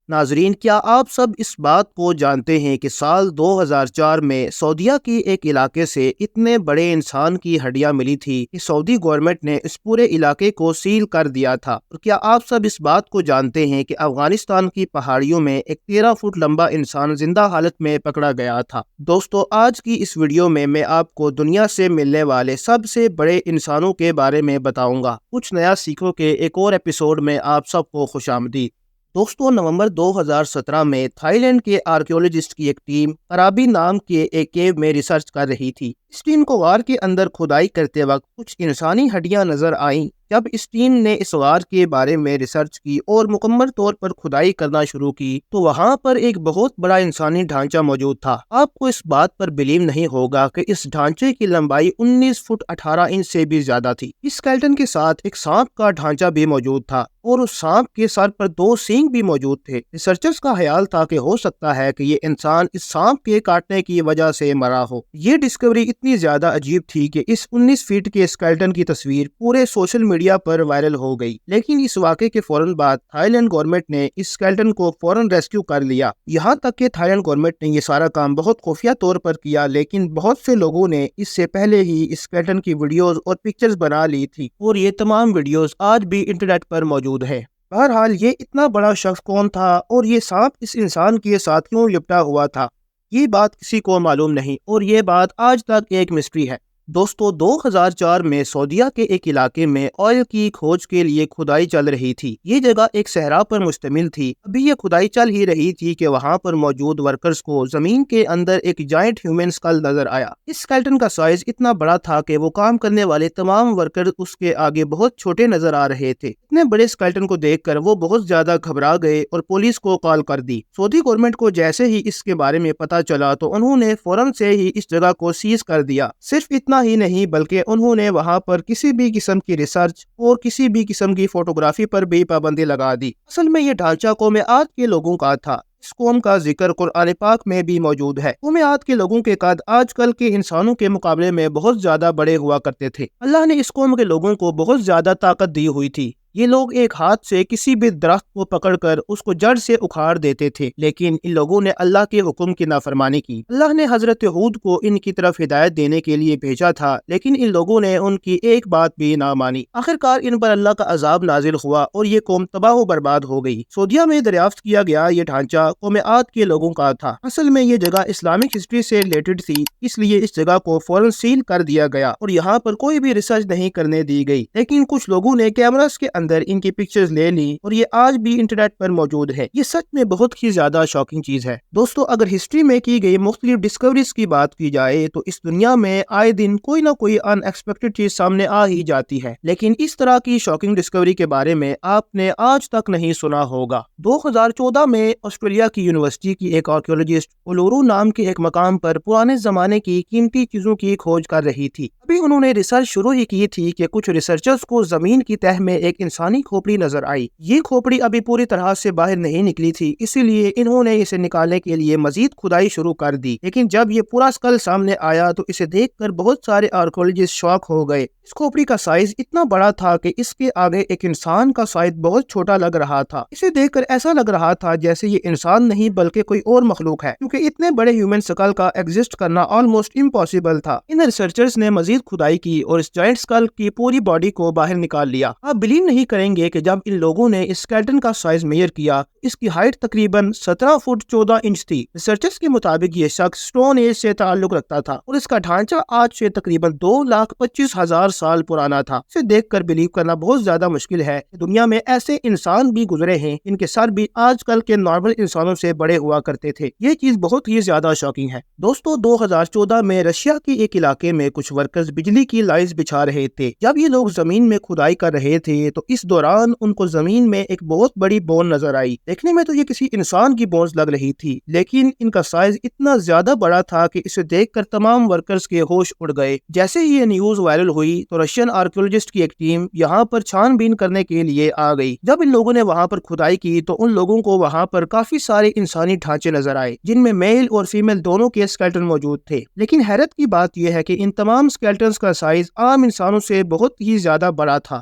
ناظرین، کیا آپ سب اس بات کو جانتے ہیں کہ سال 2004 میں سعودیہ کے ایک علاقے سے اتنے بڑے انسان کی ہڈیاں ملی تھی کہ سعودی گورنمنٹ نے اس پورے علاقے کو سیل کر دیا تھا؟ اور کیا آپ سب اس بات کو جانتے ہیں کہ افغانستان کی پہاڑیوں میں ایک 13 فٹ لمبا انسان زندہ حالت میں پکڑا گیا تھا؟ دوستو، آج کی اس ویڈیو میں آپ کو دنیا سے ملنے والے سب سے بڑے انسانوں کے بارے میں بتاؤں گا۔ کچھ نیا سیکھو کے ایک اور ایپیسوڈ میں آپ سب کو خوش آمدید۔ دوستو، نومبر 2017 میں تھائی لینڈ کے آرکیولوجسٹ کی ایک ٹیم کرابی نام کے ایک کیو میں ریسرچ کر رہی تھی۔ اس ٹیم کو غار کے اندر کھدائی کرتے وقت کچھ انسانی ہڈیاں نظر آئیں۔ جب اس ٹیم نے اس غار کے بارے میں ریسرچ کی اور مکمل طور پر کھدائی کرنا شروع کی تو وہاں پر ایک بہت بڑا انسانی ڈھانچہ موجود تھا۔ آپ کو اس بات پر بلیو نہیں ہوگا کہ اس ڈھانچے کی لمبائی 19 فٹ 18 انچ سے بھی زیادہ تھی۔ اس اسکیلٹن کے ساتھ ایک سانپ کا ڈھانچہ بھی موجود تھا اور اس سانپ کے سر پر 2 سینگ بھی موجود تھے۔ ریسرچرز کا خیال تھا کہ ہو سکتا ہے کہ یہ انسان اس سانپ کے کاٹنے کی وجہ سے مرا ہو۔ یہ ڈسکوری اتنی زیادہ عجیب تھی کہ اس 19 فٹ کے اسکیلٹن کی تصویر پورے سوشل میڈیا پر وائرل ہو گئی، لیکن اس واقعے کے فوراً بعد تھائی لینڈ گورنمنٹ نے اس اسکیلٹن کو فوراً ریسکیو کر لیا۔ یہاں تک کہ تھائی لینڈ گورنمنٹ نے یہ سارا کام بہت خفیہ طور پر کیا، لیکن بہت سے لوگوں نے اس سے پہلے ہی اس اسکیلٹن کی ویڈیوز اور پکچرز بنا لی تھی اور یہ تمام ویڈیوز آج بھی انٹرنیٹ پر موجود ہیں۔ بہرحال، یہ اتنا بڑا شخص کون تھا اور یہ سانپ اس انسان کے ساتھ کیوں لپٹا ہوا تھا، یہ بات کسی کو معلوم نہیں اور یہ بات آج تک ایک مسٹری ہے۔ دوستو، 2004 میں سعودیہ کے ایک علاقے میں آئل کی کھوج کے لیے کھدائی چل رہی تھی۔ یہ جگہ ایک صحرا پر مشتمل تھی۔ ابھی یہ کھدائی چل ہی رہی تھی کہ وہاں پر موجود ورکرز کو زمین کے اندر ایک جائنٹ ہیومن اسکل نظر آیا۔ اس اسکیلٹن کا سائز اتنا بڑا تھا کہ وہ کام کرنے والے تمام ورکر اس کے آگے بہت چھوٹے نظر آ رہے تھے۔ اتنے بڑے اسکیلٹن کو دیکھ کر وہ بہت زیادہ گھبرا گئے اور پولیس کو کال کر دی۔ سعودی گورنمنٹ کو جیسے ہی اس کے بارے میں پتا چلا تو انہوں نے فوراً سے ہی اس جگہ کو سیز کر دیا۔ صرف اتنا ہی نہیں بلکہ انہوں نے وہاں پر کسی بھی قسم کی ریسرچ اور کسی بھی قسم کی فوٹوگرافی پر بھی پابندی لگا دی۔ اصل میں یہ ڈھانچہ قوم عاد کے لوگوں کا تھا۔ اس قوم کا ذکر قرآن پاک میں بھی موجود ہے۔ قوم عاد کے لوگوں کے قد آج کل کے انسانوں کے مقابلے میں بہت زیادہ بڑے ہوا کرتے تھے۔ اللہ نے اس قوم کے لوگوں کو بہت زیادہ طاقت دی ہوئی تھی۔ یہ لوگ ایک ہاتھ سے کسی بھی درخت کو پکڑ کر اس کو جڑ سے اکھاڑ دیتے تھے، لیکن ان لوگوں نے اللہ کے حکم کی نافرمانی کی۔ اللہ نے حضرت ہود کو ان کی طرف ہدایت دینے کے لیے بھیجا تھا، لیکن ان لوگوں نے ان کی ایک بات بھی نہ مانی۔ آخرکار ان پر اللہ کا عذاب نازل ہوا اور یہ قوم تباہ و برباد ہو گئی۔ سعودیہ میں دریافت کیا گیا یہ ڈھانچہ قوم عاد کے لوگوں کا تھا۔ اصل میں یہ جگہ اسلامک ہسٹری سے ریلیٹڈ تھی، اس لیے اس جگہ کو فوراً سیل کر دیا گیا اور یہاں پر کوئی بھی ریسرچ نہیں کرنے دی گئی، لیکن کچھ لوگوں نے کیمراز کے اندر ان کی پکچرز لے لی اور یہ آج بھی انٹرنیٹ پر موجود ہے۔ یہ سچ میں بہت ہی زیادہ شاکنگ چیز ہے۔ دوستو، اگر ہسٹری میں کی گئی مختلف ڈسکوریز کی بات کی جائے تو اس دنیا میں آئے دن کوئی نہ کوئی ان ایکسپیکٹڈ چیز سامنے آ ہی جاتی ہے، لیکن اس طرح کی شاکنگ ڈسکوری کے بارے میں آپ نے آج تک نہیں سنا ہوگا۔ 2014 میں آسٹریلیا کی یونیورسٹی کی ایک آرکیولوجسٹ اولورو نام کے ایک مقام پر پرانے زمانے کی قیمتی چیزوں کی کھوج کر رہی تھی۔ ابھی انہوں نے ریسرچ شروع ہی کی تھی کہ کچھ ریسرچرز کو زمین کی تہہ میں ایک انسانی کھوپڑی نظر آئی۔ یہ کھوپڑی ابھی پوری طرح سے باہر نہیں نکلی تھی، اسی لیے انہوں نے اسے نکالنے کے لیے مزید کھدائی شروع کر دی، لیکن جب یہ پورا اسکل سامنے آیا تو اسے دیکھ کر بہت سارے آرکیولوجسٹ شاک ہو گئے۔ اس کھوپڑی کا سائز اتنا بڑا تھا کہ اس کے آگے ایک انسان کا سائز بہت چھوٹا لگ رہا تھا۔ اسے دیکھ کر ایسا لگ رہا تھا جیسے یہ انسان نہیں بلکہ کوئی اور مخلوق ہے، کیونکہ اتنے بڑے ہیومن اسکل کا ایگزسٹ کرنا آلموسٹ امپاسبل تھا۔ ان ریسرچرز نے مزید کھدائی کی اور اس جائنٹ اسکل کی پوری باڈی کو باہر نکال لیا۔ آپ بلیو نہیں کریں گے کہ جب ان لوگوں نے اس اسکیلٹن کا سائز میئر کیا، اس کی ہائٹ تقریباً 17 فٹ 14 انچ تھی۔ ریسرچرز کے مطابق یہ شخص اسٹون ایج سے تعلق رکھتا تھا اور اس کا ڈھانچہ آج سے تقریباً 2,25,000 سال پرانا تھا۔ اسے دیکھ کر بلیو کرنا بہت زیادہ مشکل ہے کہ دنیا میں ایسے انسان بھی گزرے ہیں ان کے سر بھی آج کل کے نارمل انسانوں سے بڑے ہوا کرتے تھے۔ یہ چیز بہت ہی زیادہ شاکنگ ہے۔ دوستو، 2014 میں رشیا کے ایک علاقے میں کچھ ورکرز بجلی کی لائنز بچھا رہے تھے۔ جب یہ لوگ زمین میں کھدائی کر رہے تھے تو اس دوران ان کو زمین میں ایک بہت بڑی بون نظر آئی۔ دیکھنے میں تو یہ کسی انسان کی بونز لگ رہی تھی، لیکن ان کا سائز اتنا زیادہ بڑا تھا کہ اسے دیکھ کر تمام ورکرز کے ہوش اڑ گئے۔ جیسے ہی یہ نیوز وائرل ہوئی تو رشین آرکیولوجسٹ کی ایک ٹیم یہاں پر چھان بین کرنے کے لیے آ گئی۔ جب ان لوگوں نے وہاں پر کھدائی کی تو ان لوگوں کو وہاں پر کافی سارے انسانی ڈھانچے نظر آئے، جن میں میل اور فیمیل دونوں کے اسکیلٹن موجود تھے۔ لیکن حیرت کی بات یہ ہے کہ ان تمام اسکیلٹنز کا سائز عام انسانوں سے بہت ہی زیادہ بڑا تھا۔